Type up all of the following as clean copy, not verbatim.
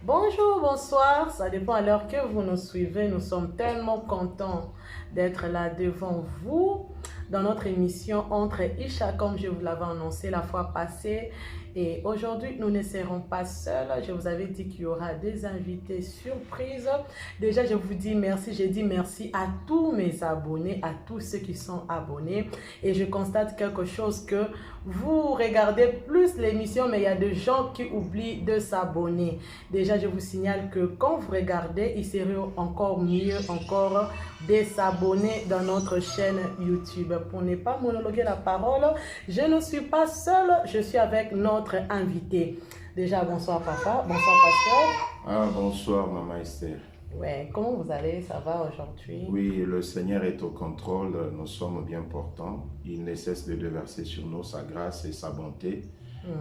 Bonjour, bonsoir, ça dépend à l'heure que vous nous suivez. Nous sommes tellement contents d'être là devant vous dans notre émission Entre Isha, comme je vous l'avais annoncé la fois passée. Et aujourd'hui, nous ne serons pas seuls. Je vous avais dit qu'il y aura des invités surprises. Déjà, je vous dis merci. Je dis merci à tous mes abonnés, à tous ceux qui sont abonnés. Et je constate quelque chose que vous regardez plus l'émission, mais il y a des gens qui oublient de s'abonner. Déjà, je vous signale que quand vous regardez, il serait encore mieux encore de s'abonner dans notre chaîne YouTube. Pour ne pas monologuer la parole, je ne suis pas seule, je suis avec notre invité. Déjà, bonsoir papa, bonsoir pasteur. Bonsoir maman Esther. Ouais, comment vous allez? Ça va aujourd'hui? Oui, le Seigneur est au contrôle, nous sommes bien portants. Il ne cesse de déverser sur nous sa grâce et sa bonté.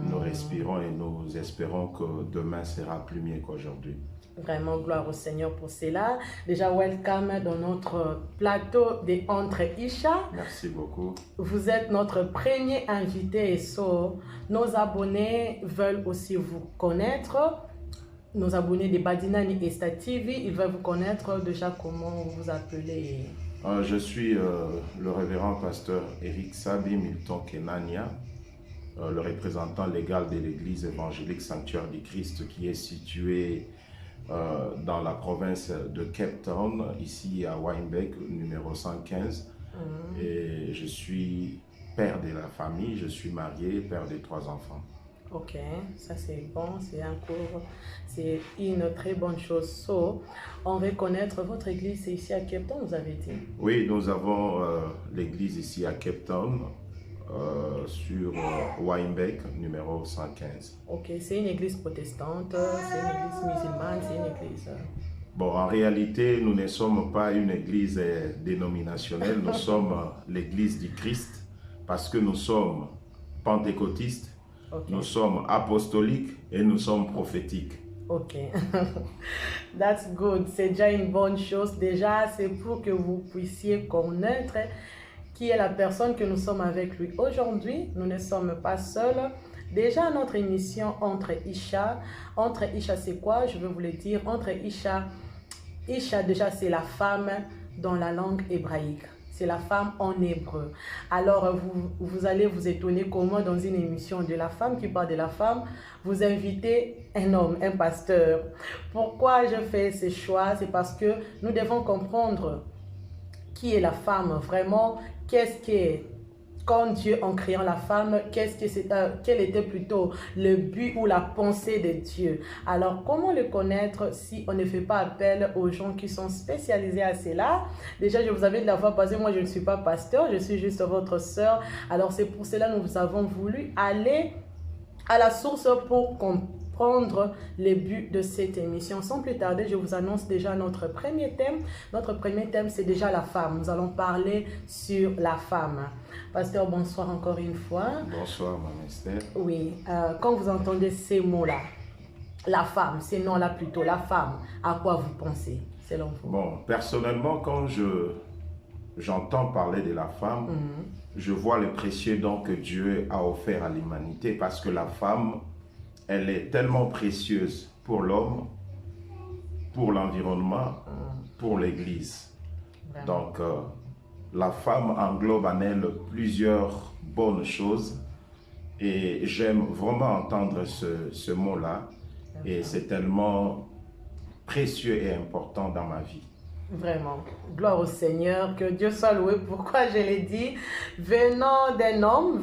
Nous respirons et nous espérons que demain sera plus mieux qu'aujourd'hui. Vraiment, gloire au Seigneur pour cela. Déjà, welcome dans notre plateau des Entre Isha. Merci beaucoup. Vous êtes notre premier invité et nos abonnés veulent aussi vous connaître. Nos abonnés de Badinani et Sta TV, ils veulent vous connaître. Déjà, comment vous vous appelez? Je suis le révérend pasteur Eric Sabi Milton Kenania, le représentant légal de l'église évangélique Sanctuaire du Christ qui est située dans la province de Cape Town, ici à Wynberg, numéro 115. Et je suis père de la famille, je suis marié, père de 3 enfants. Ok, ça c'est bon, c'est une très bonne chose. On veut connaître votre église, c'est ici à Cape Town, vous avez dit? Oui, nous avons l'église ici à Cape Town, sur Wynberg, numéro 115. Ok, c'est une église protestante, c'est une église musulmane, c'est une église... Bon, en réalité, nous ne sommes pas une église dénominationnelle, nous sommes l'église du Christ parce que nous sommes pentecôtistes, okay. Nous sommes apostoliques et nous sommes prophétiques. Ok, that's good, c'est déjà une bonne chose. Déjà, c'est pour que vous puissiez connaître qui est la personne que nous sommes avec lui. Aujourd'hui, nous ne sommes pas seuls. Déjà, notre émission Entre Isha. Entre Isha, c'est quoi? Je vais vous le dire. Entre Isha, Isha, déjà, c'est la femme dans la langue hébraïque. C'est la femme en hébreu. Alors, vous allez vous étonner comment dans une émission de la femme qui parle de la femme, vous invitez un homme, un pasteur. Pourquoi je fais ce choix? C'est parce que nous devons comprendre qui est la femme vraiment, qu'est-ce que, quand Dieu en créant la femme, quel était plutôt le but ou la pensée de Dieu. Alors, comment le connaître si on ne fait pas appel aux gens qui sont spécialisés à cela? Déjà, je vous avais de la fois passée, moi je ne suis pas pasteur, je suis juste votre sœur. Alors, c'est pour cela que nous avons voulu aller à la source pour comprendre les buts de cette émission. Sans plus tarder, je vous annonce déjà notre premier thème. Notre premier thème, c'est déjà la femme. Nous allons parler sur la femme. Pasteur, bonsoir encore une fois. Bonsoir, Maman Esther. Oui, quand vous entendez ces mots-là, la femme, ces noms-là plutôt, la femme, à quoi vous pensez, selon vous? Bon, personnellement, quand j'entends parler de la femme, je vois le précieux don que Dieu a offert à l'humanité parce que la femme, elle est tellement précieuse pour l'homme, pour l'environnement, pour l'Église. Donc, la femme englobe en elle plusieurs bonnes choses et j'aime vraiment entendre ce mot-là et c'est tellement précieux et important dans ma vie. Vraiment, gloire au Seigneur, que Dieu soit loué. Pourquoi je l'ai dit? Venant d'un homme,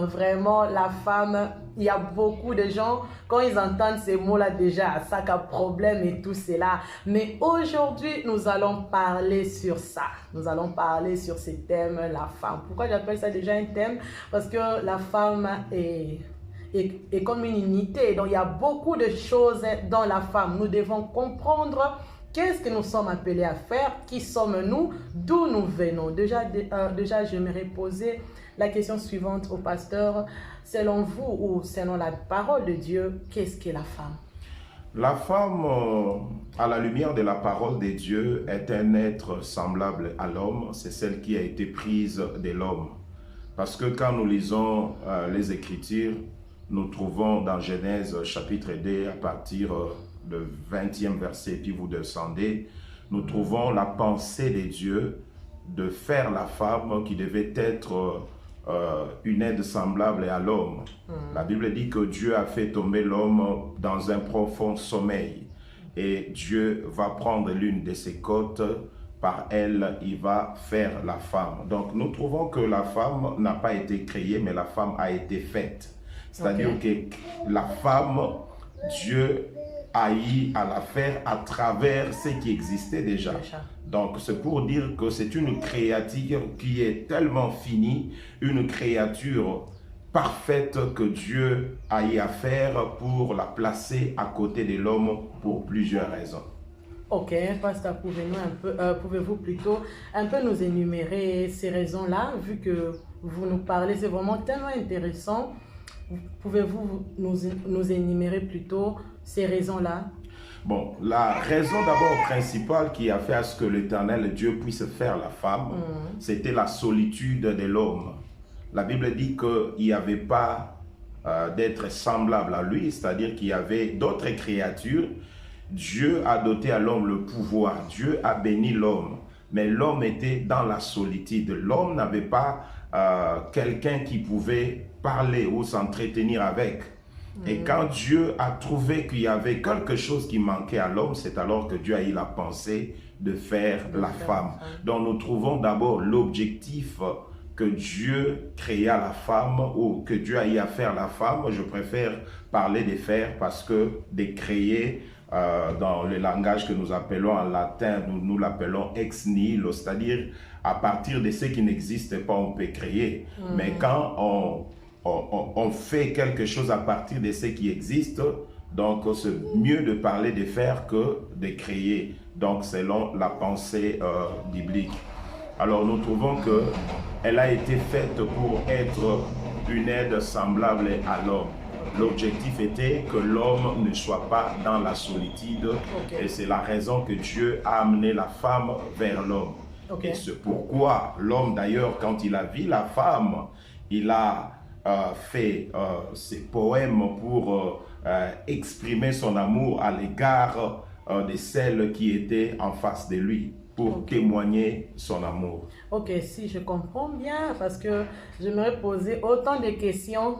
vraiment, la femme, il y a beaucoup de gens, quand ils entendent ces mots-là déjà, ça a problème et tout cela. Mais aujourd'hui, nous allons parler sur ça. Nous allons parler sur ce thème, la femme. Pourquoi j'appelle ça déjà un thème? Parce que la femme est comme une unité. Donc, il y a beaucoup de choses dans la femme. Nous devons comprendre qu'est-ce que nous sommes appelés à faire, qui sommes-nous, d'où nous venons. Déjà, j'aimerais poser la question suivante au pasteur. Selon vous ou selon la parole de Dieu, qu'est-ce qu'est la femme? La femme, à la lumière de la parole de Dieu, est un être semblable à l'homme. C'est celle qui a été prise de l'homme. Parce que quand nous lisons les Écritures, nous trouvons dans Genèse chapitre 2 à partir du 20e verset, puis vous descendez, nous trouvons la pensée de Dieu de faire la femme qui devait être une aide semblable à l'homme. La Bible dit que Dieu a fait tomber l'homme dans un profond sommeil et Dieu va prendre l'une de ses côtes, par elle, il va faire la femme. Donc nous trouvons que la femme n'a pas été créée, mais la femme a été faite. C'est-à-dire que la femme, Dieu a eu à la faire à travers ce qui existait déjà. Donc c'est pour dire que c'est une créature qui est tellement finie, une créature parfaite que Dieu a eu à faire pour la placer à côté de l'homme pour plusieurs raisons. Ok, pasteur, pouvez-vous plutôt un peu nous énumérer ces raisons-là, vu que vous nous parlez, c'est vraiment tellement intéressant. Pouvez-vous nous énumérer plutôt ces raisons-là? Bon, la raison d'abord principale qui a fait à ce que l'Éternel Dieu puisse faire la femme, c'était la solitude de l'homme. La Bible dit qu'il n'y avait pas d'être semblable à lui, c'est-à-dire qu'il y avait d'autres créatures. Dieu a doté à l'homme le pouvoir, Dieu a béni l'homme, mais l'homme était dans la solitude. L'homme n'avait pas quelqu'un qui pouvait parler ou s'entretenir avec. Et quand Dieu a trouvé qu'il y avait quelque chose qui manquait à l'homme, c'est alors que Dieu a eu la pensée de faire la femme. Donc nous trouvons d'abord l'objectif que Dieu créa la femme ou que Dieu a eu à faire la femme. Je préfère parler de faire parce que de créer, dans le langage que nous appelons en latin, nous l'appelons ex nihilo, c'est-à-dire à partir de ce qui n'existe pas, on peut créer. Mais quand on fait quelque chose à partir de ce qui existe, donc c'est mieux de parler de faire que de créer, donc selon la pensée biblique. Alors nous trouvons qu'elle a été faite pour être une aide semblable à l'homme. L'objectif était que l'homme ne soit pas dans la solitude, et c'est la raison que Dieu a amené la femme vers l'homme. Et c'est pourquoi l'homme d'ailleurs, quand il a vu la femme, il a fait ces poèmes pour exprimer son amour à l'égard de celle qui était en face de lui, pour témoigner son amour. Ok, si je comprends bien, parce que j'aimerais poser autant de questions,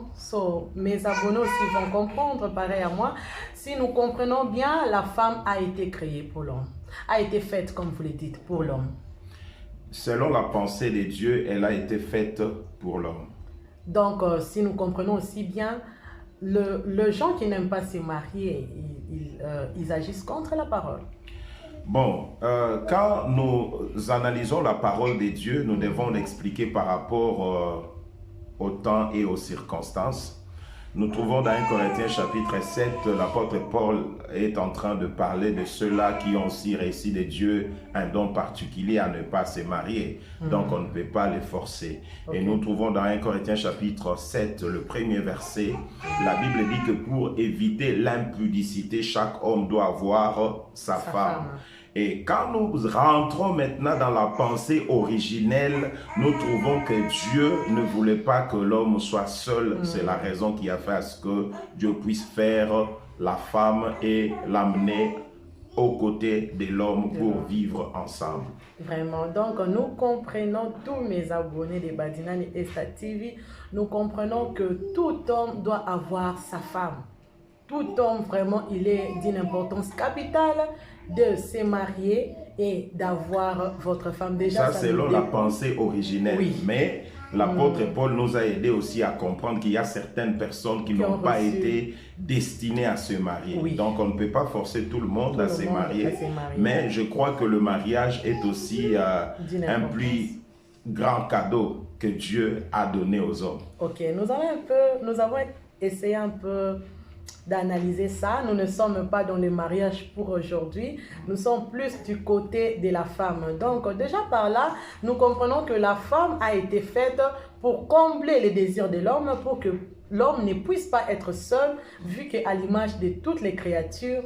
mes abonnés aussi vont comprendre, pareil à moi. Si nous comprenons bien, la femme a été créée pour l'homme, a été faite, comme vous le dites, pour l'homme. Selon la pensée de Dieu, elle a été faite pour l'homme. Donc, si nous comprenons aussi bien, les gens qui n'aiment pas se marier, ils agissent contre la parole. Bon, quand nous analysons la parole de Dieu, nous devons l'expliquer par rapport au temps et aux circonstances. Nous trouvons dans 1 Corinthiens chapitre 7, l'apôtre Paul est en train de parler de ceux-là qui ont aussi reçu de Dieu un don particulier à ne pas se marier. Donc on ne peut pas les forcer. Et nous trouvons dans 1 Corinthiens chapitre 7, le premier verset, la Bible dit que pour éviter l'impudicité, chaque homme doit avoir sa femme. Et quand nous rentrons maintenant dans la pensée originelle, nous trouvons que Dieu ne voulait pas que l'homme soit seul. C'est la raison qui a fait à ce que Dieu puisse faire la femme et l'amener aux côtés de l'homme pour vivre ensemble. Vraiment. Donc, nous comprenons, tous mes abonnés de Badinani Esta TV, nous comprenons que tout homme doit avoir sa femme. Tout homme, vraiment, il est d'une importance capitale de se marier et d'avoir votre femme. Déjà, ça selon la pensée originelle. Oui. Mais l'apôtre Paul nous a aidé aussi à comprendre qu'il y a certaines personnes qui n'ont pas été destinées à se marier. Oui. Donc, on ne peut pas forcer tout le monde à se marier. Mais je crois que le mariage est aussi un plus grand cadeau que Dieu a donné aux hommes. Ok, nous avons essayé un peu d'analyser ça. Nous ne sommes pas dans le mariage pour aujourd'hui. Nous sommes plus du côté de la femme. Donc, déjà par là, nous comprenons que la femme a été faite pour combler les désirs de l'homme, pour que l'homme ne puisse pas être seul, vu qu'à l'image de toutes les créatures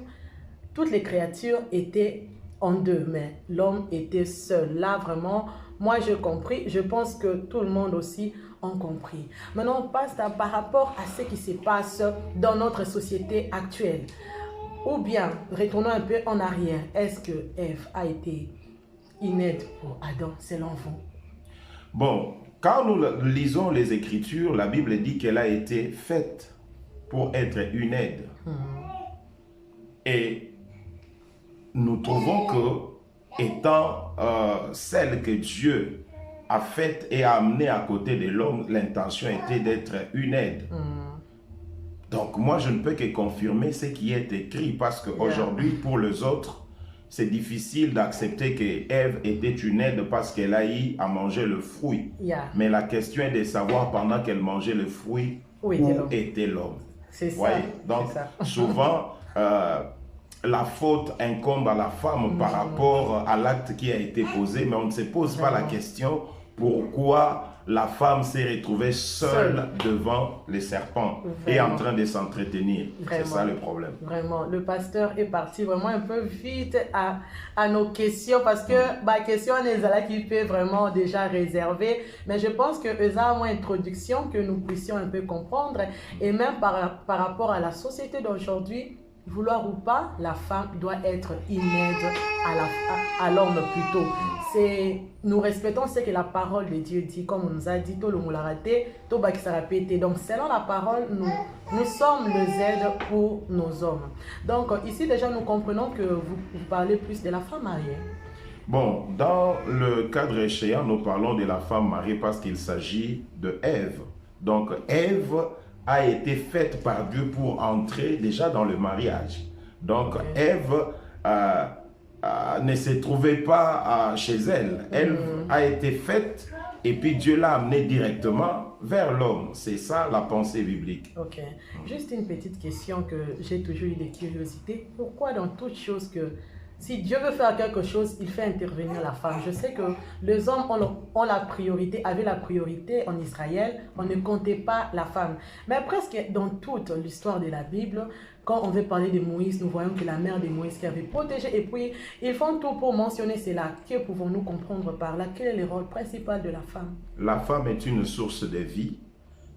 étaient en deux, mais l'homme était seul. Là, vraiment, moi, j'ai compris. Je pense que tout le monde aussi ont compris. Maintenant, on passe par rapport à ce qui se passe dans notre société actuelle. Ou bien, retournons un peu en arrière. Est-ce que Ève a été une aide pour Adam, selon vous? Bon, quand nous lisons les Écritures, la Bible dit qu'elle a été faite pour être une aide. Et nous trouvons que, étant celle que Dieu a faite et a amenée à côté de l'homme, l'intention était d'être une aide. Donc moi, je ne peux que confirmer ce qui est écrit, parce qu'aujourd'hui, pour les autres, c'est difficile d'accepter que Ève était une aide parce qu'elle a eu à manger le fruit. Mais la question est de savoir pendant qu'elle mangeait le fruit, où était l'homme. C'est ça. Donc souvent, la faute incombe à la femme par rapport à l'acte qui a été posé, mais on ne se pose pas la question pourquoi la femme s'est retrouvée seule devant les serpents et en train de s'entretenir. C'est ça le problème. Vraiment, le pasteur est parti vraiment un peu vite à nos questions, parce que ma question est là qui peut vraiment déjà réserver, mais je pense que ça a une introduction que nous puissions un peu comprendre, et même par rapport à la société d'aujourd'hui, vouloir ou pas, la femme doit être une aide à l'homme plutôt. Nous respectons ce que la parole de Dieu dit, comme on nous a dit, tout le monde l'a raté, tout le monde s'est répété. Donc selon la parole, nous sommes les aides pour nos hommes. Donc ici déjà nous comprenons que vous parlez plus de la femme mariée. Bon, dans le cadre échéant, nous parlons de la femme mariée parce qu'il s'agit de Ève. Donc Ève a été faite par Dieu pour entrer déjà dans le mariage. Donc Ève ne se trouvait pas chez elle. Elle a été faite et puis Dieu l'a amenée directement vers l'homme. C'est ça la pensée biblique. Ok. Juste une petite question que j'ai toujours eu de curiosité. Pourquoi dans toute chose que si Dieu veut faire quelque chose, il fait intervenir la femme? Je sais que les hommes ont la priorité, avaient la priorité en Israël, on ne comptait pas la femme. Mais presque dans toute l'histoire de la Bible, quand on veut parler de Moïse, nous voyons que la mère de Moïse qui avait protégé, et puis ils font tout pour mentionner cela. Que pouvons-nous comprendre par là? Quel est le rôle principal de la femme? La femme est une source de vie.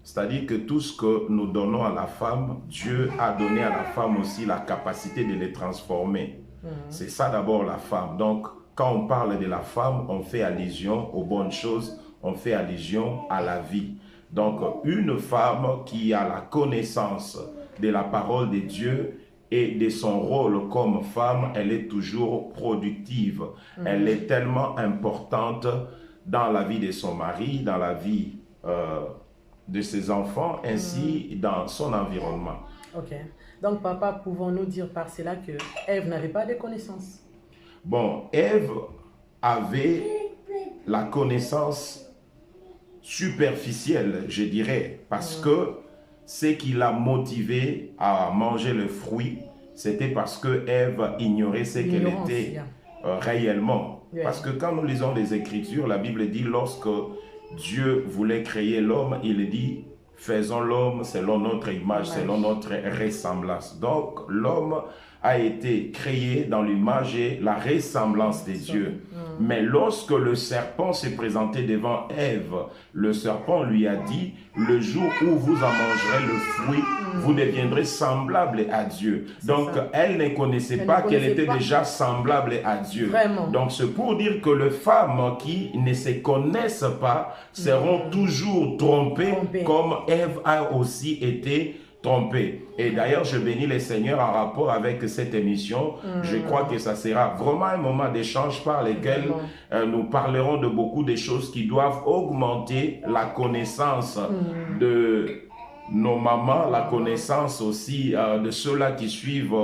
C'est-à-dire que tout ce que nous donnons à la femme, Dieu a donné à la femme aussi la capacité de les transformer. C'est ça d'abord la femme. Donc, quand on parle de la femme, on fait allusion aux bonnes choses, on fait allusion à la vie. Donc, une femme qui a la connaissance de la parole de Dieu et de son rôle comme femme, elle est toujours productive. Elle est tellement importante dans la vie de son mari, dans la vie de ses enfants, ainsi dans son environnement. Ok. Donc, papa, pouvons-nous dire par cela que Ève n'avait pas de connaissances? Bon, Ève avait la connaissance superficielle, je dirais, parce que ce qui l'a motivé à manger le fruit, c'était parce que Ève ignorait ce qu'elle était réellement. Parce que quand nous lisons les Écritures, la Bible dit, lorsque Dieu voulait créer l'homme, il dit, faisons l'homme selon notre image, selon notre ressemblance. Donc, l'homme a été créé dans l'image et la ressemblance de Dieu. Mais lorsque le serpent s'est présenté devant Ève, le serpent lui a dit, le jour où vous en mangerez le fruit, vous deviendrez semblable à Dieu. Donc, elle ne connaissait pas qu'elle était déjà semblable à Dieu. Vraiment. Donc, c'est pour dire que les femmes qui ne se connaissent pas seront toujours trompées, comme Ève a aussi été trompée. Et d'ailleurs, je bénis le Seigneur en rapport avec cette émission. Je crois que ça sera vraiment un moment d'échange par lequel nous parlerons de beaucoup de choses qui doivent augmenter la connaissance de nos mamans, la connaissance aussi de ceux-là qui suivent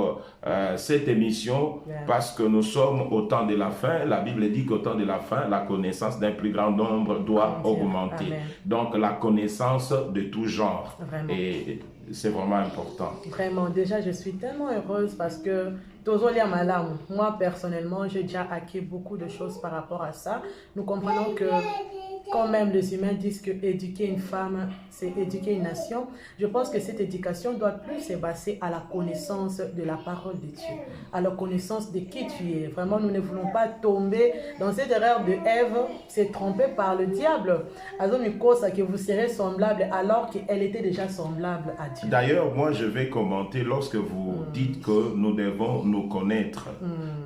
cette émission, parce que nous sommes au temps de la fin. La Bible dit qu'au temps de la fin, la connaissance d'un plus grand nombre doit augmenter. Amen. Donc la connaissance de tout genre. Vraiment. Et c'est vraiment important. Vraiment, déjà je suis tellement heureuse parce que moi personnellement, j'ai déjà acquis beaucoup de choses par rapport à ça. Nous comprenons que quand même les humains disent que éduquer une femme, c'est éduquer une nation, je pense que cette éducation doit plus se baser à la connaissance de la parole de Dieu, à la connaissance de qui tu es. Vraiment, nous ne voulons pas tomber dans cette erreur de Ève, s'est trompée par le diable. Que vous serez semblable alors qu'elle était déjà semblable à Dieu. D'ailleurs, moi, je vais commenter lorsque vous dites que nous devons nous connaître.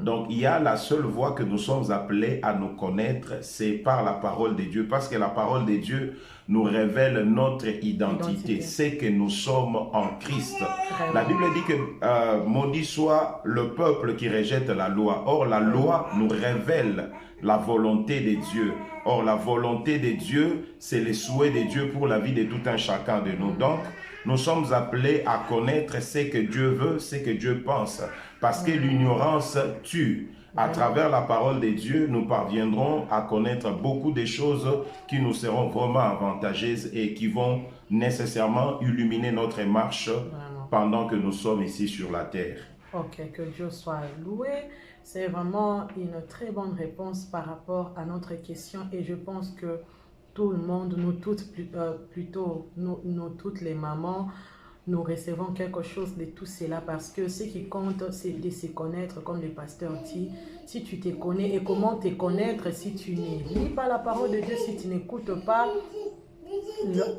Donc, il y a la seule voie que nous sommes appelés à nous connaître, c'est par la parole de Dieu. Parce que la parole de Dieu nous révèle notre identité. C'est que nous sommes en Christ. Vraiment. La Bible dit que maudit soit le peuple qui rejette la loi. Or, la loi nous révèle la volonté de Dieu. Or, la volonté de Dieu, c'est le souhait de Dieu pour la vie de tout un chacun de nous. Donc, nous sommes appelés à connaître ce que Dieu veut, ce que Dieu pense. Parce que l'ignorance tue. À travers la parole de Dieu, nous parviendrons à connaître beaucoup de choses qui nous seront vraiment avantageuses et qui vont nécessairement illuminer notre marche pendant que nous sommes ici sur la terre. Ok, que Dieu soit loué. C'est vraiment une très bonne réponse par rapport à notre question et je pense que tout le monde, nous toutes, nous toutes les mamans, nous recevons quelque chose de tout cela parce que ce qui compte, c'est de se connaître, comme le pasteur dit. Si tu te connais et comment te connaître si tu ne lis pas la parole de Dieu, si tu n'écoutes pas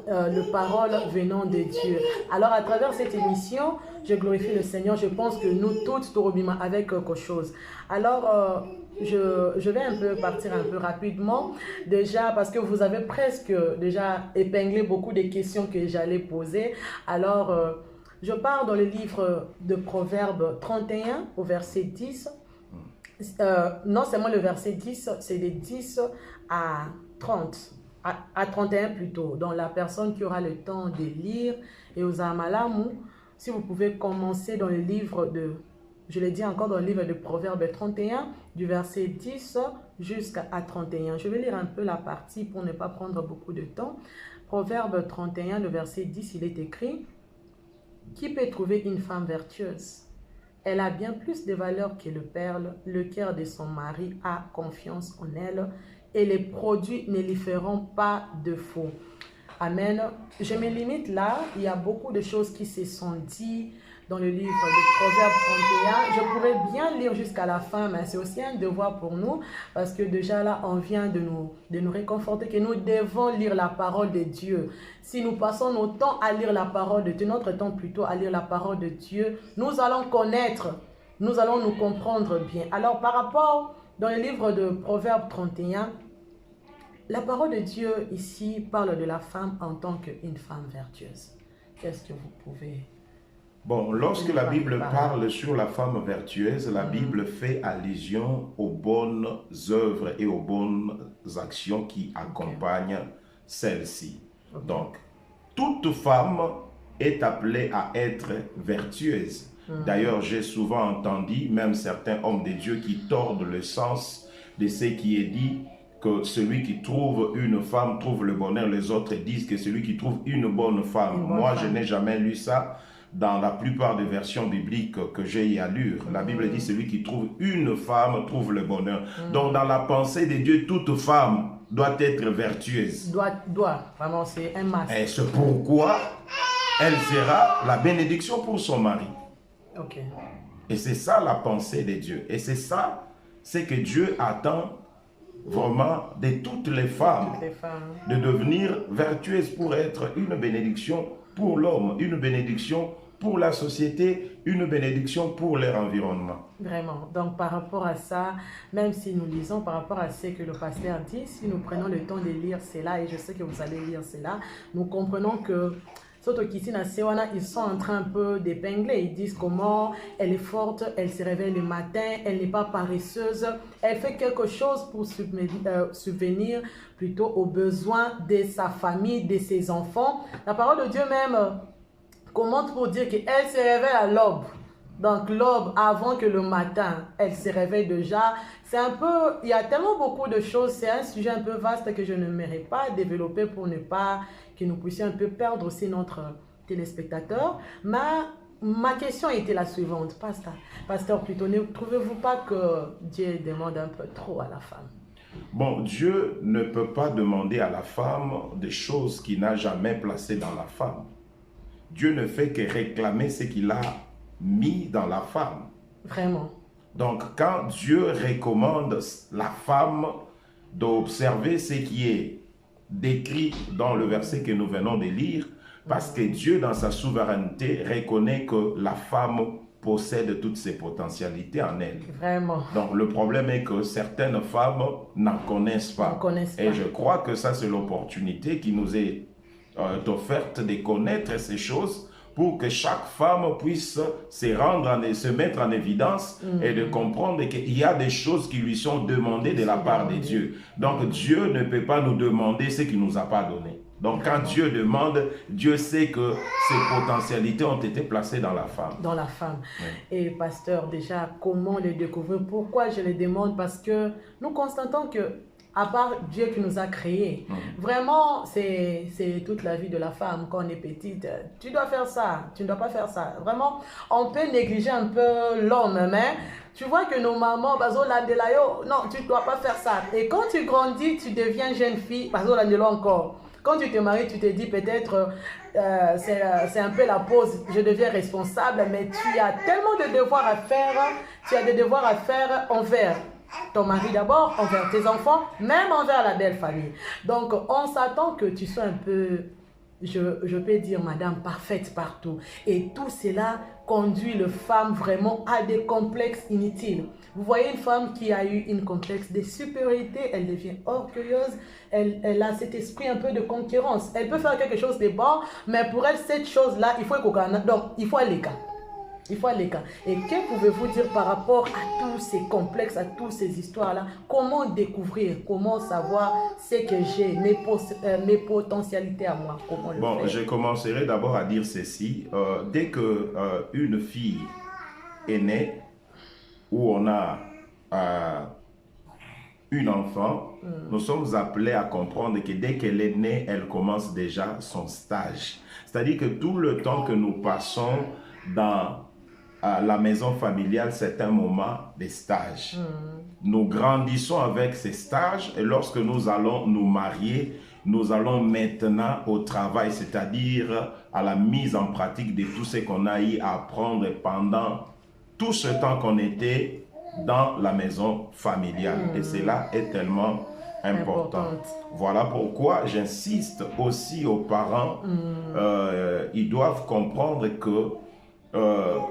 le parole venant de Dieu. Alors à travers cette émission, je glorifie le Seigneur. Je pense que nous toutes, Torobima, avec quelque chose. Alors, je vais un peu partir un peu rapidement, déjà parce que vous avez presque déjà épinglé beaucoup de questions que j'allais poser. Alors, je pars dans le livre de Proverbes 31 au verset 10. Non seulement le verset 10, c'est de 10 à 30. À 31 plutôt, donc la personne qui aura le temps de lire, et aux Amalamu, si vous pouvez commencer dans le livre de, je l'ai dit encore, dans le livre de Proverbes 31, du verset 10 jusqu'à 31. Je vais lire un peu la partie pour ne pas prendre beaucoup de temps. Proverbes 31, le verset 10, il est écrit: « Qui peut trouver une femme vertueuse? Elle a bien plus de valeur que le perle, le cœur de son mari a confiance en elle, et les produits ne lui feront pas de faux. » Amen. Je me limite là. Il y a beaucoup de choses qui se sont dites dans le livre de Proverbes 31. Je pourrais bien lire jusqu'à la fin, mais c'est aussi un devoir pour nous parce que déjà là, on vient de nous réconforter que nous devons lire la parole de Dieu. Si nous passons notre temps à lire la parole de Dieu, notre temps plutôt à lire la parole de Dieu, nous allons connaître, nous allons nous comprendre bien. Alors par rapport dans le livre de Proverbes 31, la parole de Dieu ici parle de la femme en tant qu'une femme vertueuse. Qu'est-ce que vous pouvez... Bon, lorsque la Bible parle sur la femme vertueuse, la Bible fait allusion aux bonnes œuvres et aux bonnes actions qui accompagnent celle-ci. Donc, toute femme est appelée à être vertueuse. D'ailleurs, j'ai souvent entendu même certains hommes de Dieu qui tordent le sens de ce qui est dit, que celui qui trouve une femme trouve le bonheur. Les autres disent que celui qui trouve une bonne femme. Moi, je n'ai jamais lu ça dans la plupart des versions bibliques que j'ai à lire. La Bible dit celui qui trouve une femme trouve le bonheur. Donc, dans la pensée de Dieu, toute femme doit être vertueuse. Doit. Vraiment, c'est un masque. Et c'est pourquoi elle sera la bénédiction pour son mari. Ok. Et c'est ça la pensée de Dieu. Et c'est ça, c'est que Dieu attend vraiment de toutes les femmes, de devenir vertueuses pour être une bénédiction pour l'homme, une bénédiction pour la société, une bénédiction pour leur environnement. Vraiment. Donc, par rapport à ça, même si nous lisons par rapport à ce que le pasteur dit, si nous prenons le temps de lire cela, et je sais que vous allez lire cela, nous comprenons que ils sont en train un peu d'épingler. Ils disent comment elle est forte, elle se réveille le matin, elle n'est pas paresseuse, elle fait quelque chose pour subvenir plutôt aux besoins de sa famille, de ses enfants. La parole de Dieu même commente pour dire qu'elle se réveille à l'aube. Donc l'aube, avant que le matin, elle se réveille déjà. C'est un peu, il y a tellement beaucoup de choses, c'est un sujet un peu vaste que je ne m'aimerais pas développer pour ne pas que nous puissions un peu perdre aussi notre téléspectateur. Ma question était la suivante, pasteur plutôt, ne trouvez-vous pas que Dieu demande un peu trop à la femme? Bon, Dieu ne peut pas demander à la femme des choses qu'il n'a jamais placées dans la femme. Dieu ne fait que réclamer ce qu'il a mis dans la femme. Vraiment. Donc, quand Dieu recommande la femme d'observer ce qui est décrit dans le verset que nous venons de lire, parce que Dieu, dans sa souveraineté, reconnaît que la femme possède toutes ses potentialités en elle. Vraiment. Donc, le problème est que certaines femmes n'en connaissent pas. Et je crois que ça, c'est l'opportunité qui nous est offerte de connaître ces choses pour que chaque femme puisse se mettre en évidence et de comprendre qu'il y a des choses qui lui sont demandées de la part de Dieu. Donc, Dieu ne peut pas nous demander ce qu'il ne nous a pas donné. Donc, quand Dieu demande, Dieu sait que ces potentialités ont été placées dans la femme. Dans la femme. Oui. Et pasteur, déjà, comment les découvrir? Pourquoi je les demande? Parce que nous constatons que, à part Dieu qui nous a créés, vraiment, c'est toute la vie de la femme quand on est petite. Tu dois faire ça, tu ne dois pas faire ça. Vraiment, on peut négliger un peu l'homme, mais tu vois que nos mamans, non, tu ne dois pas faire ça. Et quand tu grandis, tu deviens jeune fille, encore. Quand tu te maries, tu te dis peut-être, c'est un peu la pause, je deviens responsable, mais tu as tellement de devoirs à faire, tu as des devoirs à faire envers ton mari d'abord, envers tes enfants, même envers la belle famille. Donc, on s'attend que tu sois un peu, je peux dire, madame parfaite partout. Et tout cela conduit les femmes vraiment à des complexes inutiles. Vous voyez une femme qui a eu une complexe de supériorité, elle devient orgueilleuse, elle a cet esprit un peu de concurrence. Elle peut faire quelque chose de bon, mais pour elle, cette chose-là, il faut aller cas. Il faut aller cas. Et que pouvez-vous dire par rapport à tous ces complexes, à toutes ces histoires-là? Comment découvrir, comment savoir ce que j'ai, mes potentialités à moi? Comment le faire? Je commencerai d'abord à dire ceci. Dès que une fille est née, où on a une enfant, nous sommes appelés à comprendre que dès qu'elle est née, elle commence déjà son stage. C'est-à-dire que tout le temps que nous passons dans la maison familiale, c'est un moment de stage. Nous grandissons avec ces stages et lorsque nous allons nous marier, nous allons maintenant au travail, c'est-à-dire à la mise en pratique de tout ce qu'on a eu à apprendre pendant tout ce temps qu'on était dans la maison familiale. Et cela est tellement important. Voilà pourquoi j'insiste aussi aux parents. Ils doivent comprendre que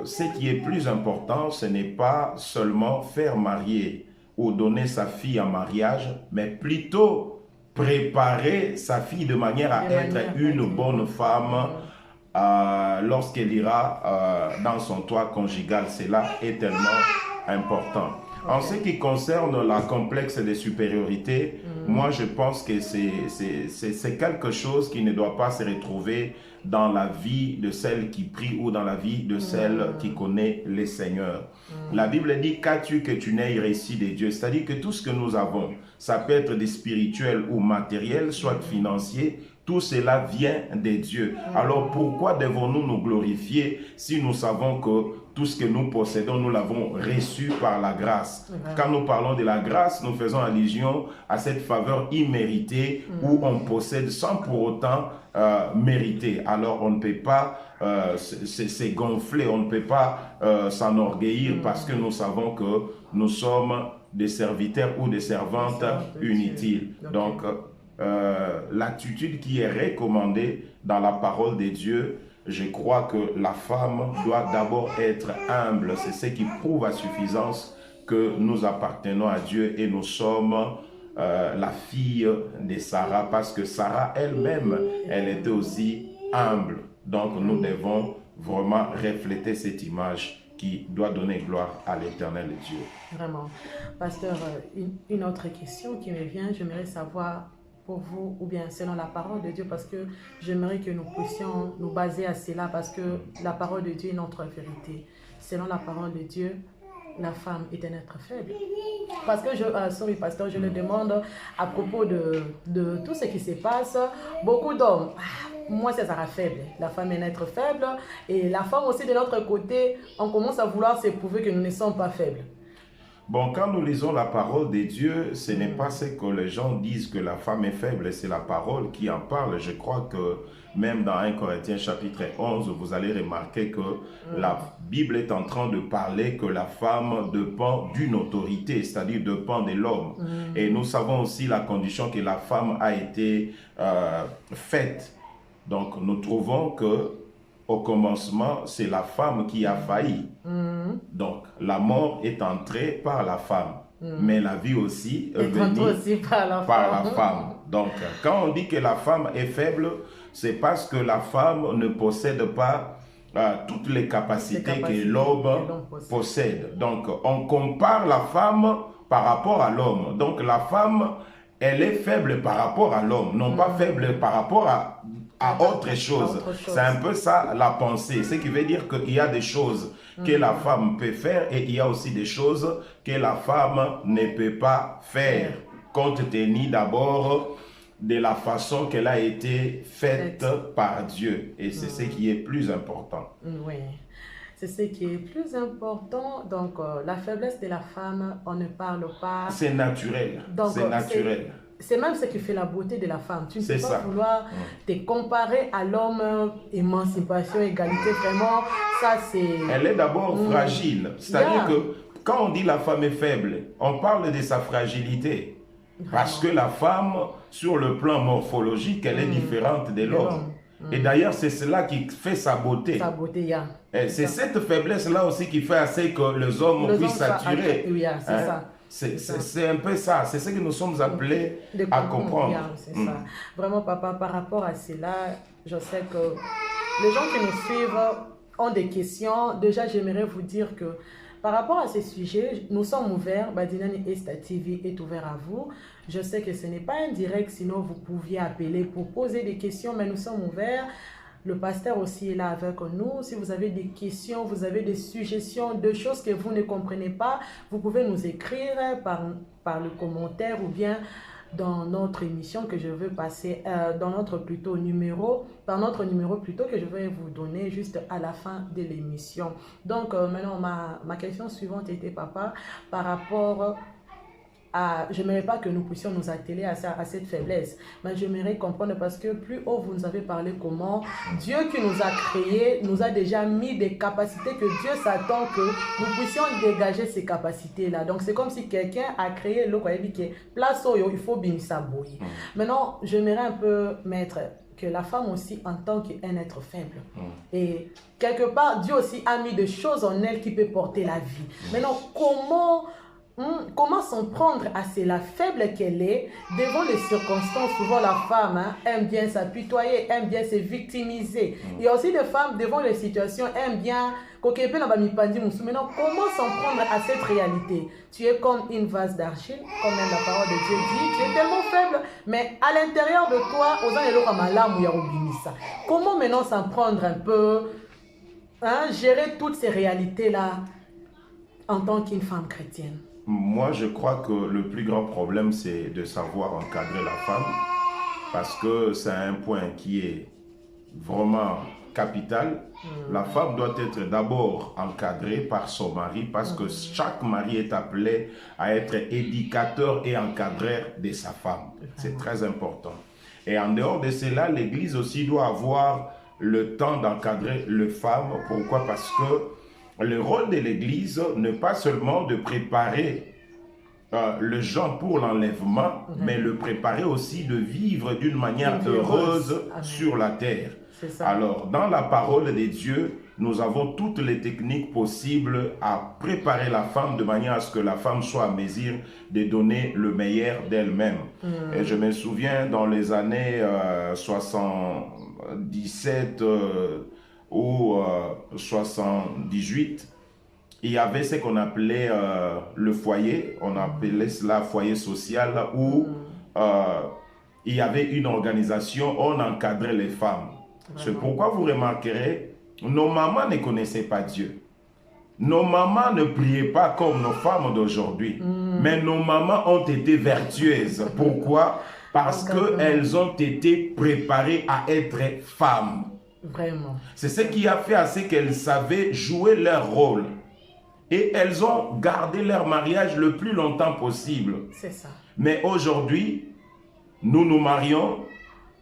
ce qui est plus important, ce n'est pas seulement faire marier ou donner sa fille en mariage, mais plutôt préparer sa fille de manière à être une bonne femme lorsqu'elle ira dans son toit conjugal. Cela est tellement important. En ce qui concerne la complexe de supériorité, moi je pense que c'est quelque chose qui ne doit pas se retrouver dans la vie de celle qui prie ou dans la vie de celle qui connaît le Seigneur. La Bible dit qu'as-tu que tu n'aies reçu de Dieu? C'est-à-dire que tout ce que nous avons, ça peut être des spirituels ou matériels, soit financiers, tout cela vient de Dieu. Alors pourquoi devons-nous nous glorifier si nous savons que tout ce que nous possédons, nous l'avons reçu par la grâce? Quand nous parlons de la grâce, nous faisons allusion à cette faveur imméritée où on possède sans pour autant mériter. Alors on ne peut pas se gonfler, on ne peut pas s'enorgueillir parce que nous savons que nous sommes des serviteurs ou des servantes inutiles. Donc, l'attitude qui est recommandée dans la parole de Dieu, je crois que la femme doit d'abord être humble. C'est ce qui prouve à suffisance que nous appartenons à Dieu et nous sommes la fille de Sarah, parce que Sarah elle-même, elle était aussi humble. Donc nous devons vraiment refléter cette image qui doit donner gloire à l'Éternel Dieu. Vraiment. Pasteur, une autre question qui me vient, j'aimerais savoir pour vous, ou bien selon la parole de Dieu, parce que j'aimerais que nous puissions nous baser à cela, parce que la parole de Dieu est notre vérité. Selon la parole de Dieu, la femme est un être faible. Parce que, pasteur, je le demande à propos de tout ce qui se passe. Beaucoup d'hommes, moi c'est Sarah faible, la femme est un être faible, et la femme aussi de notre côté, on commence à vouloir se prouver que nous ne sommes pas faibles. Bon, quand nous lisons la parole de Dieu, ce n'est pas ce que les gens disent que la femme est faible, c'est la parole qui en parle. Je crois que même dans 1 Corinthiens chapitre 11, vous allez remarquer que la Bible est en train de parler que la femme dépend d'une autorité, c'est-à-dire dépend de l'homme. Et nous savons aussi la condition que la femme a été faite. Donc nous trouvons que au commencement, c'est la femme qui a failli. Donc, la mort est entrée par la femme. Mais la vie aussi est venue aussi par la femme. Donc, quand on dit que la femme est faible, c'est parce que la femme ne possède pas toutes les capacités que l'homme possède. Donc, on compare la femme par rapport à l'homme. Donc, la femme, elle est faible par rapport à l'homme, non pas faible par rapport à autre chose. C'est un peu ça la pensée. Ce qui veut dire qu'il y a des choses que la femme peut faire et il y a aussi des choses que la femme ne peut pas faire, compte tenu d'abord de la façon qu'elle a été faite par Dieu. Et c'est ce qui est plus important. Oui, c'est ce qui est plus important. Donc, la faiblesse de la femme, on ne parle pas. C'est naturel. C'est naturel. C'est même ce qui fait la beauté de la femme. Tu ne peux pas vouloir te comparer à l'homme, émancipation, égalité, vraiment, ça c'est... Elle est d'abord fragile. C'est-à-dire que quand on dit la femme est faible, on parle de sa fragilité. Parce que la femme, sur le plan morphologique, elle est différente de l'homme. Et d'ailleurs, c'est cela qui fait sa beauté. Sa beauté, c'est cette faiblesse-là aussi qui fait assez que les hommes puissent s'attirer. Oui, c'est ça. C'est un peu ça, c'est ce que nous sommes appelés à comprendre. C'est ça. Vraiment, papa, par rapport à cela, je sais que les gens qui nous suivent ont des questions. Déjà, j'aimerais vous dire que par rapport à ces sujets, nous sommes ouverts. Badinani Esta TV est ouvert à vous. Je sais que ce n'est pas un direct, sinon vous pouviez appeler pour poser des questions, mais nous sommes ouverts. Le pasteur aussi est là avec nous. Si vous avez des questions, vous avez des suggestions, de choses que vous ne comprenez pas, vous pouvez nous écrire par le commentaire ou bien dans notre émission que je veux passer, dans notre numéro plutôt que je vais vous donner juste à la fin de l'émission. Donc maintenant, ma question suivante était, papa, par rapport j'aimerais pas que nous puissions nous atteler à cette faiblesse, mais j'aimerais comprendre parce que plus haut vous nous avez parlé comment Dieu qui nous a créés nous a déjà mis des capacités que Dieu s'attend que nous puissions dégager ces capacités là. Donc c'est comme si quelqu'un a créé le quoi dit que place où il faut bien s'abouiller. Maintenant j'aimerais un peu mettre que la femme aussi en tant qu'un être faible. Et quelque part Dieu aussi a mis des choses en elle qui peut porter la vie. Maintenant comment s'en prendre à cela faible qu'elle est devant les circonstances? Souvent la femme aime bien s'apitoyer, aime bien se victimiser. Il y a aussi des femmes devant les situations aiment bien. Maintenant, comment s'en prendre à cette réalité? Tu es comme une vase d'argile, comme même la parole de Dieu dit, tu es tellement faible, mais à l'intérieur de toi, comment maintenant s'en prendre un peu, gérer toutes ces réalités-là en tant qu'une femme chrétienne? Moi, je crois que le plus grand problème, c'est de savoir encadrer la femme, parce que c'est un point qui est vraiment capital. La femme doit être d'abord encadrée par son mari, parce que chaque mari est appelé à être éducateur et encadreur de sa femme. C'est très important. Et en dehors de cela, l'Église aussi doit avoir le temps d'encadrer les femmes. Pourquoi? Parce que le rôle de l'Église n'est pas seulement de préparer le gens pour l'enlèvement, mais le préparer aussi de vivre d'une manière heureuse sur la terre. Alors, dans la parole de Dieu, nous avons toutes les techniques possibles à préparer la femme de manière à ce que la femme soit à mesure de donner le meilleur d'elle-même. Et je me souviens dans les années 77... ou 78, il y avait ce qu'on appelait le foyer, on appelait cela foyer social, où il y avait une organisation, on encadrait les femmes. C'est pourquoi vous remarquerez, nos mamans ne connaissaient pas Dieu. Nos mamans ne priaient pas comme nos femmes d'aujourd'hui, mais nos mamans ont été vertueuses. Pourquoi? Parce qu'elles ont été préparées à être femmes. Vraiment. C'est ce qui a fait à ce qu'elles savaient jouer leur rôle. et elles ont gardé leur mariage le plus longtemps possible. C'est ça. Mais aujourd'hui, nous nous marions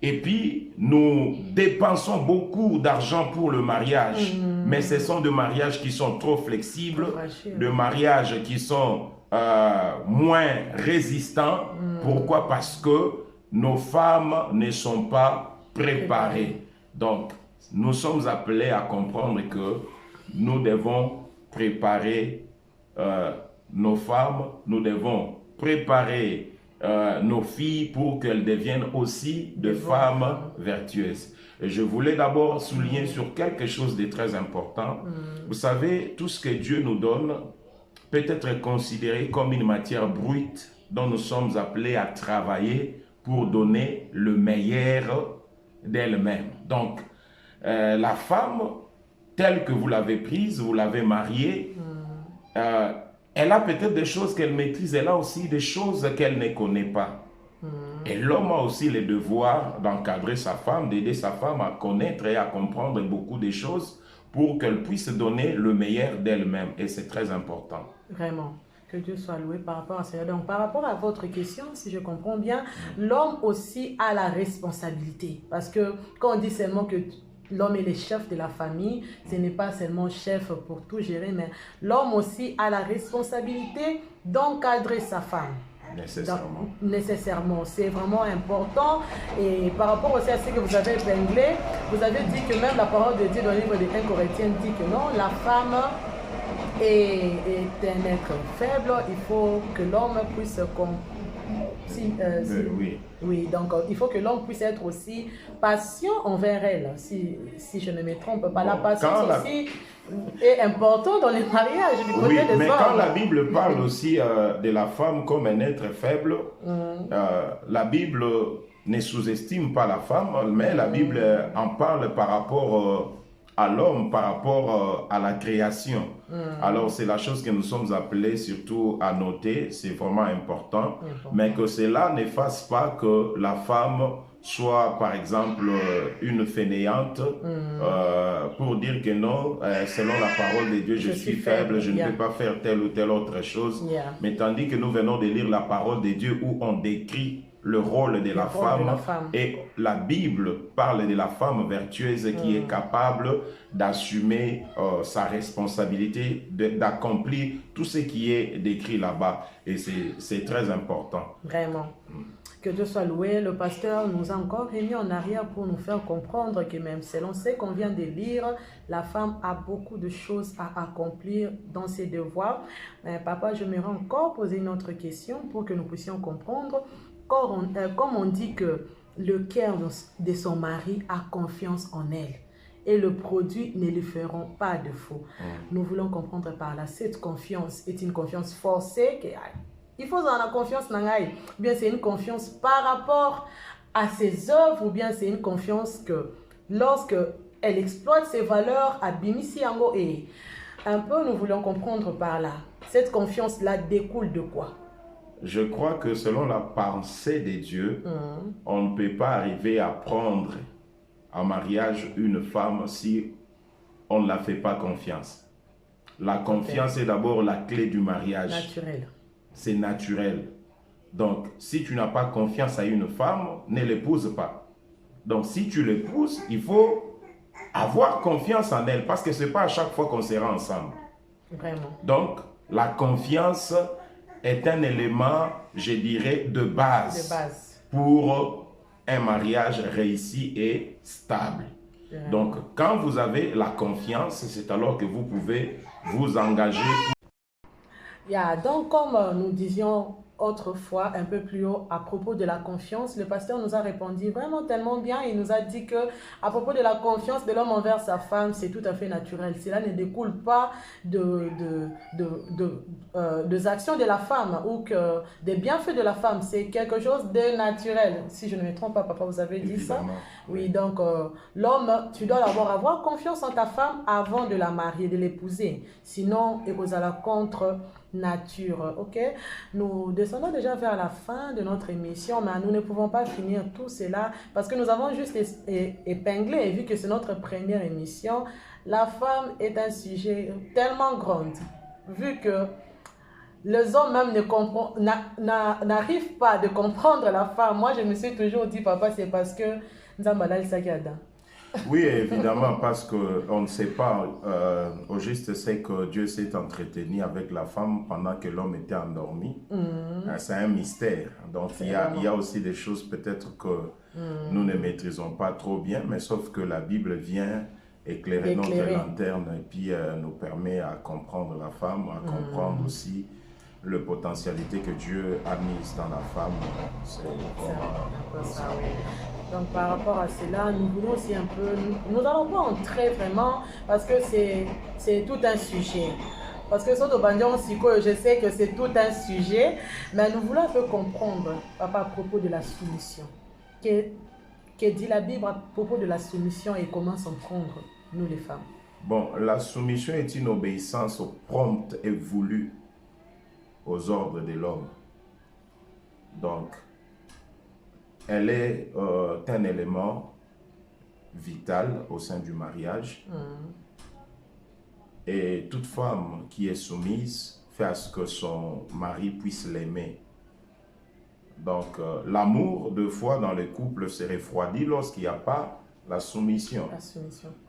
et puis nous dépensons beaucoup d'argent pour le mariage. Mais ce sont des mariages qui sont trop flexibles, des mariages qui sont moins résistants. Pourquoi? Parce que nos femmes ne sont pas préparées. Donc, nous sommes appelés à comprendre que nous devons préparer nos femmes, nous devons préparer nos filles pour qu'elles deviennent aussi des femmes vertueuses. Et je voulais d'abord souligner sur quelque chose de très important. Vous savez, tout ce que Dieu nous donne peut être considéré comme une matière brute dont nous sommes appelés à travailler pour donner le meilleur d'elle-même. Donc, la femme, telle que vous l'avez prise, vous l'avez mariée, elle a peut-être des choses qu'elle maîtrise, elle a aussi des choses qu'elle ne connaît pas. Et l'homme a aussi le devoir d'encadrer sa femme, d'aider sa femme à connaître et à comprendre beaucoup de choses pour qu'elle puisse donner le meilleur d'elle-même. Et c'est très important. Vraiment. Que Dieu soit loué par rapport à cela. Donc, par rapport à votre question, si je comprends bien, l'homme aussi a la responsabilité. Parce que quand on dit seulement que l'homme est le chef de la famille, ce n'est pas seulement chef pour tout gérer, mais l'homme aussi a la responsabilité d'encadrer sa femme. Nécessairement. Donc, nécessairement, c'est vraiment important. Et par rapport aussi à ce que vous avez épinglé, vous avez dit que même la parole de Dieu dans le livre des 1 Corinthiens dit que non, la femme est un être faible, il faut que l'homme puisse oui, donc il faut que l'homme puisse être aussi patient envers elle, si je ne me trompe pas. La patience aussi est importante dans les mariages du côté des hommes. Mais quand la Bible parle aussi de la femme comme un être faible, la Bible ne sous-estime pas la femme, mais la Bible en parle par rapport à l'homme, par rapport à la création. Alors c'est la chose que nous sommes appelés surtout à noter, c'est vraiment important, mais que cela ne fasse pas que la femme soit par exemple une fainéante pour dire que non, selon la parole de Dieu, je suis faible, je ne peux pas faire telle ou telle autre chose, mais tandis que nous venons de lire la parole de Dieu où on décrit le rôle de la femme. Et la Bible parle de la femme vertueuse qui est capable d'assumer sa responsabilité, d'accomplir tout ce qui est décrit là-bas. Et c'est très important. Vraiment. Que Dieu soit loué. Le pasteur nous a encore remis en arrière pour nous faire comprendre que même selon ce qu'on vient de lire, la femme a beaucoup de choses à accomplir dans ses devoirs. Mais papa, je me rends encore poser une autre question pour que nous puissions comprendre. Comme on dit que le cœur de son mari a confiance en elle et le produit ne lui feront pas de faux. Nous voulons comprendre par là, cette confiance est une confiance forcée. Il faut en avoir confiance, ou bien c'est une confiance par rapport à ses œuvres, ou bien c'est une confiance que lorsque elle exploite ses valeurs à Bimisiango. Et un peu nous voulons comprendre par là, cette confiance-là découle de quoi? Je crois que selon la pensée de Dieu, on ne peut pas arriver à prendre en mariage une femme si on ne la fait pas confiance. La confiance est d'abord la clé du mariage. Naturel. C'est naturel. Donc, si tu n'as pas confiance à une femme, ne l'épouse pas. Donc, si tu l'épouses, il faut avoir confiance en elle parce que ce n'est pas à chaque fois qu'on sera ensemble. Vraiment. Donc, la confiance est un élément, je dirais, de base pour un mariage réussi et stable. Donc, quand vous avez la confiance, c'est alors que vous pouvez vous engager. Donc, comme nous disions autrefois, un peu plus haut, à propos de la confiance, le pasteur nous a répondu vraiment tellement bien. Il nous a dit que à propos de la confiance de l'homme envers sa femme, c'est tout à fait naturel. Cela ne découle pas des actions de la femme ou que des bienfaits de la femme. C'est quelque chose de naturel. Si je ne me trompe pas, papa, vous avez dit ça? Oui, donc l'homme, tu dois d'abord avoir confiance en ta femme avant de la marier, de l'épouser. Sinon, vous allez contre nature. Ok, nous descendons déjà vers la fin de notre émission, mais nous ne pouvons pas finir tout cela parce que nous avons juste épinglé, et vu que c'est notre première émission, la femme est un sujet tellement grand. vu que les hommes même n'arrivent pas à comprendre la femme. Moi, je me suis toujours dit, papa, c'est parce que Nzambala il s'agada. Oui, évidemment, parce qu'on ne sait pas, au juste c'est que Dieu s'est entretenu avec la femme pendant que l'homme était endormi. C'est un mystère. Donc il y a aussi des choses peut-être que nous ne maîtrisons pas trop bien, mais sauf que la Bible vient éclairer notre lanterne et puis nous permet à comprendre la femme, à comprendre aussi la potentialité que Dieu a mise dans la femme. C'est un peu ça, oui. Donc par rapport à cela, nous voulons aussi un peu, nous n'allons pas entrer vraiment parce que c'est tout un sujet. Parce que Soto Bandian Siko, je sais que c'est tout un sujet, mais nous voulons un peu comprendre, papa, à propos de la soumission. Que dit la Bible à propos de la soumission et comment s'en prendre, nous les femmes? Bon, la soumission est une obéissance prompte et voulue aux ordres de l'homme. Donc, elle est un élément vital au sein du mariage. Et toute femme qui est soumise fait à ce que son mari puisse l'aimer. Donc, l'amour, deux fois dans le couple, se refroidit lorsqu'il n'y a pas la soumission.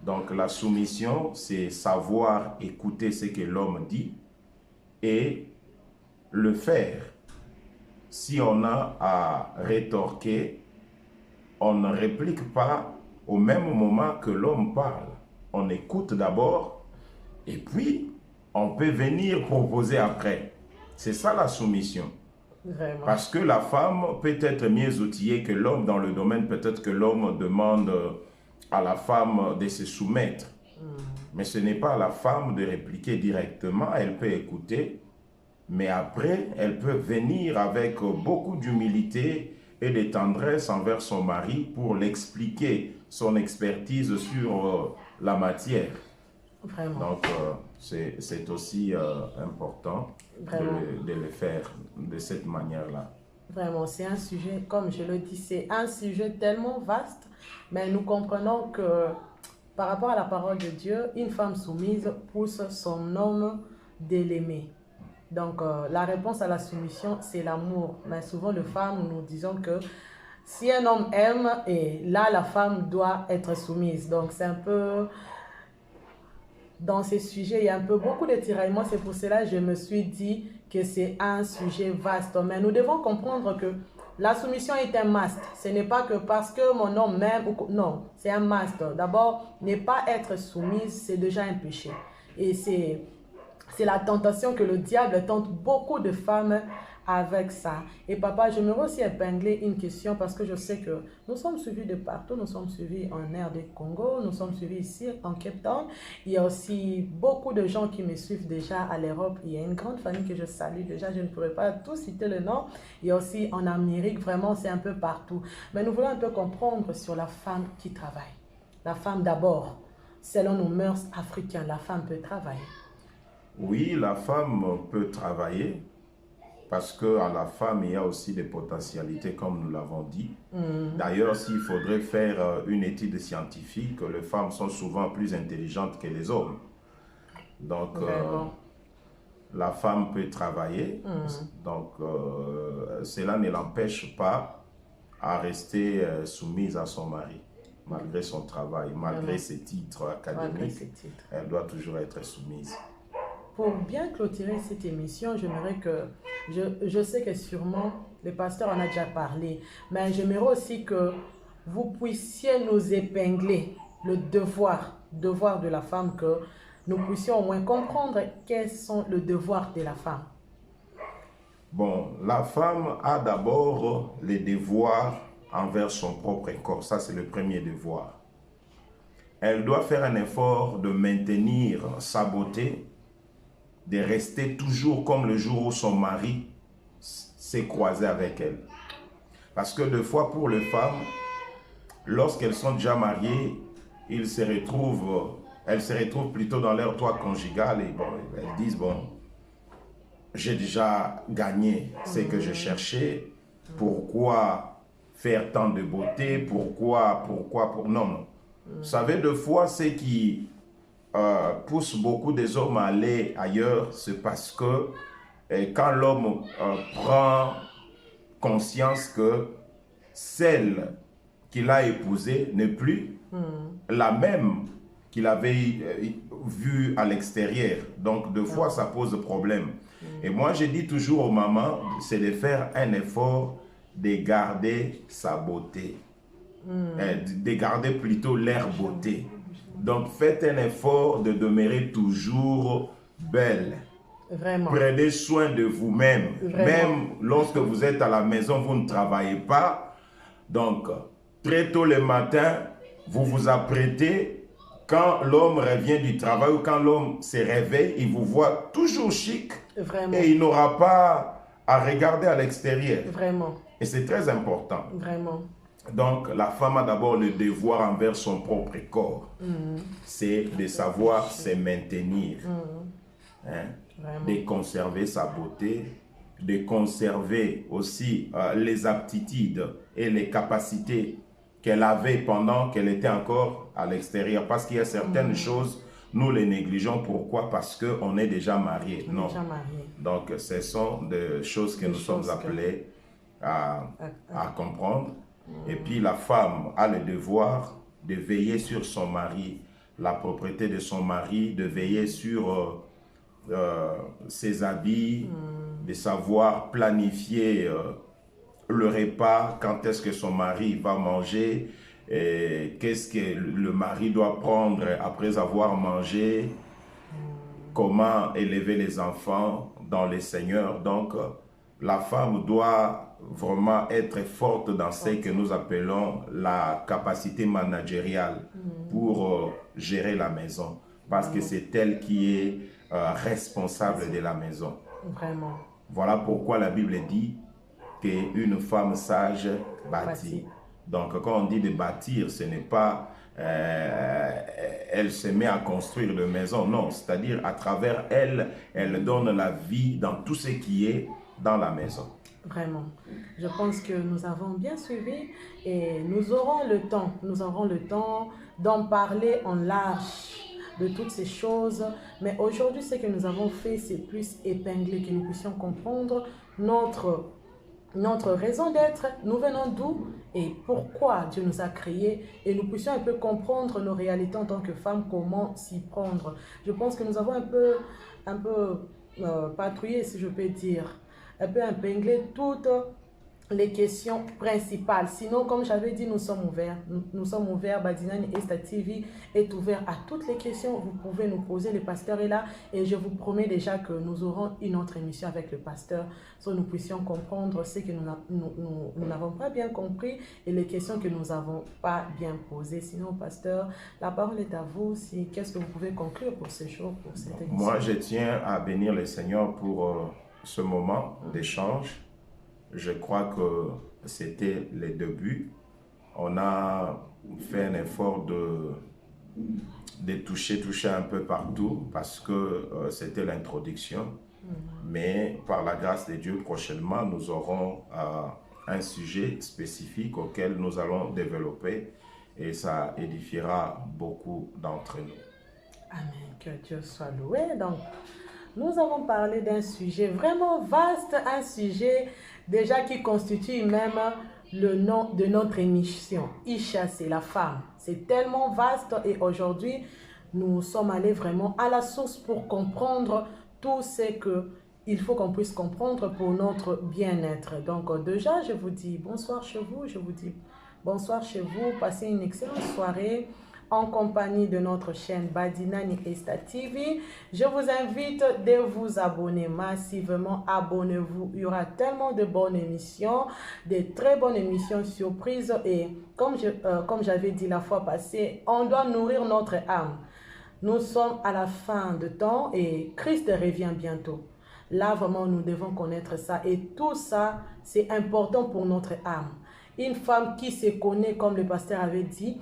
Donc, la soumission, c'est savoir écouter ce que l'homme dit et le faire. Si on a à rétorquer, on ne réplique pas au même moment que l'homme parle. On écoute d'abord et puis on peut venir proposer après. C'est ça la soumission. Vraiment. Parce que la femme peut être mieux outillée que l'homme dans le domaine, peut-être que l'homme demande à la femme de se soumettre. Mais ce n'est pas à la femme de répliquer directement, elle peut écouter. Mais après, elle peut venir avec beaucoup d'humilité et de tendresse envers son mari pour l'expliquer son expertise sur la matière. Vraiment. Donc, c'est aussi important de le faire de cette manière-là. Vraiment, c'est un sujet, comme je le dis, c'est un sujet tellement vaste, mais nous comprenons que par rapport à la parole de Dieu, une femme soumise pousse son homme de l'aimer. Donc, la réponse à la soumission, c'est l'amour. Mais souvent, les femmes, nous disons que si un homme aime, et là, la femme doit être soumise. Donc, c'est un peu... Dans ces sujets, il y a un peu beaucoup de tiraillements. C'est pour cela que je me suis dit que c'est un sujet vaste. Mais nous devons comprendre que la soumission est un must. Ce n'est pas que parce que mon homme m'aime. Non, c'est un must. D'abord, ne pas être soumise, c'est déjà un péché. Et c'est la tentation que le diable tente beaucoup de femmes avec ça. Et papa, je me veux aussi épingler une question parce que je sais que nous sommes suivis de partout. Nous sommes suivis en RD Congo, nous sommes suivis ici en Cape Town. Il y a aussi beaucoup de gens qui me suivent déjà à l'Europe. Il y a une grande famille que je salue déjà. Je ne pourrais pas tous citer le nom. Il y a aussi en Amérique, vraiment, c'est un peu partout. Mais nous voulons un peu comprendre sur la femme qui travaille. La femme d'abord, selon nos mœurs africaines, la femme peut travailler. Oui, la femme peut travailler parce qu'à la femme, il y a aussi des potentialités, comme nous l'avons dit. D'ailleurs, s'il faudrait faire une étude scientifique, les femmes sont souvent plus intelligentes que les hommes. Donc, la femme peut travailler. Donc, cela ne l'empêche pas à rester soumise à son mari. Malgré son travail, malgré ses titres académiques, elle doit toujours être soumise. Pour bien clôturer cette émission, j'aimerais que, je sais que sûrement le pasteur en a déjà parlé, mais j'aimerais aussi que vous puissiez nous épingler le devoir de la femme, que nous puissions au moins comprendre quels sont les devoirs de la femme. Bon, la femme a d'abord les devoirs envers son propre corps. Ça, c'est le premier devoir. Elle doit faire un effort de maintenir sa beauté, de rester toujours comme le jour où son mari s'est croisé avec elle. Parce que des fois, pour les femmes, lorsqu'elles sont déjà mariées, elles se retrouvent plutôt dans leur toit conjugal et bon, elles disent, bon, j'ai déjà gagné ce que je cherchais, pourquoi faire tant de beauté, pourquoi, non. Vous savez, des fois, ce qui pousse beaucoup des hommes à aller ailleurs, c'est parce que quand l'homme prend conscience que celle qu'il a épousée n'est plus la même qu'il avait vue à l'extérieur. Donc, deux fois, ça pose problème. Et moi, je dis toujours aux mamans, c'est de faire un effort de garder sa beauté. De garder plutôt leur beauté. Donc, faites un effort de demeurer toujours belle. Vraiment. Prenez soin de vous-même. Même lorsque vous êtes à la maison, vous ne travaillez pas. Donc, très tôt le matin, vous vous apprêtez. Quand l'homme revient du travail ou quand l'homme se réveille, il vous voit toujours chic. Vraiment. Et il n'aura pas à regarder à l'extérieur. Vraiment. Et c'est très important. Vraiment. Donc, la femme a d'abord le devoir envers son propre corps. C'est de savoir se maintenir. Hein? De conserver sa beauté, de conserver aussi les aptitudes et les capacités qu'elle avait pendant qu'elle était encore à l'extérieur. Parce qu'il y a certaines choses, nous les négligeons. Pourquoi? Parce qu'on est déjà mariés. Non. Donc, ce sont des choses que nous sommes appelés à comprendre. Et puis, la femme a le devoir de veiller sur son mari, la propriété de son mari, de veiller sur ses habits, de savoir planifier le repas, quand est-ce que son mari va manger, qu'est-ce que le mari doit prendre après avoir mangé, comment élever les enfants dans le Seigneur. Donc, la femme doit vraiment être forte dans ce que nous appelons la capacité managériale pour gérer la maison, parce que c'est elle qui est responsable de la maison. Vraiment. Voilà pourquoi la Bible dit qu'une femme sage bâtit. Donc, quand on dit de bâtir, ce n'est pas elle se met à construire une maison, non, c'est-à-dire à travers elle, elle donne la vie dans tout ce qui est dans la maison. Vraiment. Je pense que nous avons bien suivi et nous aurons le temps d'en parler en large de toutes ces choses. Mais aujourd'hui, ce que nous avons fait, c'est plus épingler, que nous puissions comprendre notre raison d'être, nous venons d'où et pourquoi Dieu nous a créés, et nous puissions un peu comprendre nos réalités en tant que femmes, comment s'y prendre. Je pense que nous avons un peu patrouillé, si je peux dire, un peu épinglé toutes les questions principales. Sinon, comme j'avais dit, nous sommes ouverts. Nous sommes ouverts. Badinani Esta TV est ouvert à toutes les questions. Vous pouvez nous poser. Le pasteur est là. Et je vous promets déjà que nous aurons une autre émission avec le pasteur, so nous puissions comprendre ce que nous n'avons pas bien compris et les questions que nous n'avons pas bien posées. Sinon, pasteur, la parole est à vous. Qu'est-ce que vous pouvez conclure pour ce jour, pour cette émission? Moi, je tiens à bénir le Seigneur pour ce moment d'échange. Je crois que c'était le début. On a fait un effort de toucher un peu partout parce que c'était l'introduction. Mais par la grâce de Dieu, prochainement, nous aurons un sujet spécifique auquel nous allons développer et ça édifiera beaucoup d'entre nous. Amen. Que Dieu soit loué. Donc, nous avons parlé d'un sujet vraiment vaste, un sujet déjà qui constitue même le nom de notre émission. Isha, c'est la femme. C'est tellement vaste et aujourd'hui, nous sommes allés vraiment à la source pour comprendre tout ce qu'il faut qu'on puisse comprendre pour notre bien-être. Donc déjà, je vous dis bonsoir chez vous, je vous dis bonsoir chez vous, passez une excellente soirée en compagnie de notre chaîne Badinani Esta TV. Je vous invite de vous abonner massivement. Abonnez-vous. Il y aura tellement de bonnes émissions, de très bonnes émissions surprises. Et comme j'avais dit la fois passée, on doit nourrir notre âme. Nous sommes à la fin de temps et Christ revient bientôt. Là, vraiment, nous devons connaître ça. Et tout ça, c'est important pour notre âme. Une femme qui se connaît, comme le pasteur avait dit,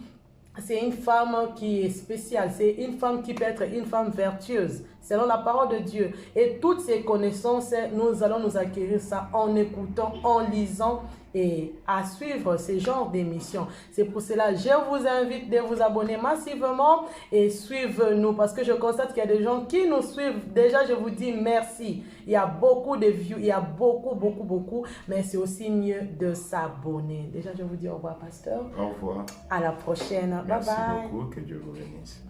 c'est une femme qui est spéciale, c'est une femme qui peut être une femme vertueuse, selon la parole de Dieu. Et toutes ces connaissances, nous allons nous acquérir ça en écoutant, en lisant et à suivre ce genre d'émissions. C'est pour cela que je vous invite de vous abonner massivement et suivre-nous parce que je constate qu'il y a des gens qui nous suivent. Déjà, je vous dis merci. Il y a beaucoup de vues, il y a beaucoup, mais c'est aussi mieux de s'abonner. Déjà, je vous dis au revoir, pasteur. Au revoir. À la prochaine. Merci bye bye. beaucoup. Que Dieu vous bénisse.